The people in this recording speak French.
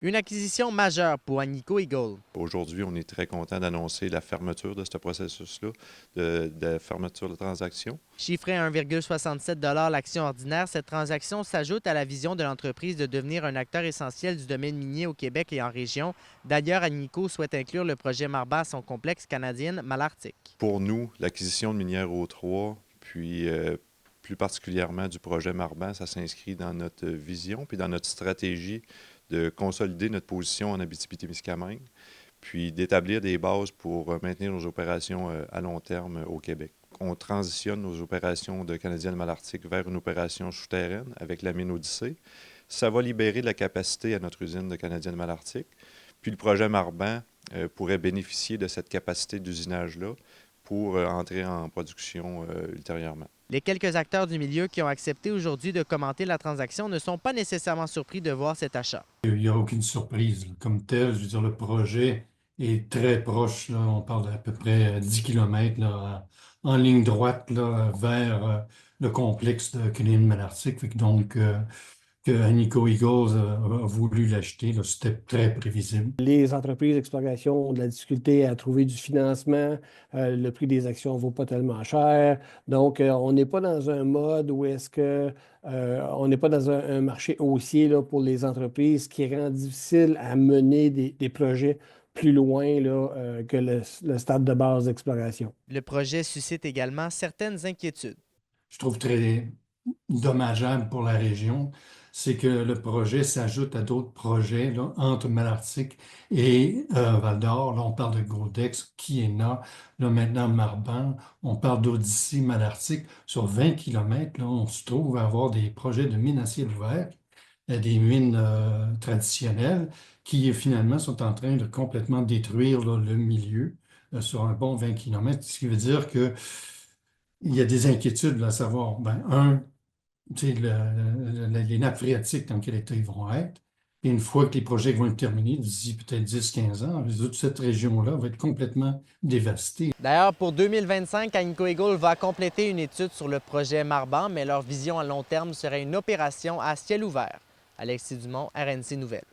Une acquisition majeure pour Agnico Eagle. Aujourd'hui, on est très content d'annoncer la fermeture de ce processus-là, de la fermeture de transaction. Chiffrée à 1,67 $ l'action ordinaire, cette transaction s'ajoute à la vision de l'entreprise de devenir un acteur essentiel du domaine minier au Québec et en région. D'ailleurs, Agnico souhaite inclure le projet Marban à son complexe canadien Malartic. Pour nous, l'acquisition de Minière O3, puis plus particulièrement du projet Marban, ça s'inscrit dans notre vision puis dans notre stratégie de consolider notre position en Abitibi-Témiscamingue, puis d'établir des bases pour maintenir nos opérations à long terme au Québec. On transitionne nos opérations de Canadienne Malartic vers une opération souterraine avec la mine Odyssée. Ça va libérer de la capacité à notre usine de Canadienne Malartic. Puis le projet Marban pourrait bénéficier de cette capacité d'usinage-là pour entrer en production ultérieurement. Les quelques acteurs du milieu qui ont accepté aujourd'hui de commenter la transaction ne sont pas nécessairement surpris de voir cet achat. Il n'y a aucune surprise là. Comme tel, je veux dire, le projet est très proche, là. On parle d'à peu près 10 km là, en ligne droite là, vers le complexe de Canadian Malartic. Donc, que Agnico Eagles a voulu l'acheter, là, c'était très prévisible. Les entreprises d'exploration ont de la difficulté à trouver du financement. Le prix des actions ne vaut pas tellement cher. Donc, on n'est pas dans un mode où est-ce que on n'est pas dans un marché haussier là, pour les entreprises qui rend difficile à mener des projets plus loin là, que le stade de base d'exploration. Le projet suscite également certaines inquiétudes. Je trouve très dommageable pour la région, c'est que le projet s'ajoute à d'autres projets là, entre Malartic et Val-d'Or. Là, on parle de Grodex, Kiena, là maintenant Marban, on parle d'Odyssée, Malartic. Sur 20 km, là, on se trouve à avoir des projets de mines à ciel ouvert, des mines traditionnelles qui finalement sont en train de complètement détruire là, le milieu sur un bon 20 km, ce qui veut dire que il y a des inquiétudes là, à savoir, tu sais, les nappes phréatiques, dans quel état ils vont être. Et une fois que les projets vont être terminés, d'ici peut-être 10-15 ans, toute cette région-là va être complètement dévastée. D'ailleurs, pour 2025, Agnico Eagle va compléter une étude sur le projet Marban, mais leur vision à long terme serait une opération à ciel ouvert. Alexis Dumont, RNC Nouvelles.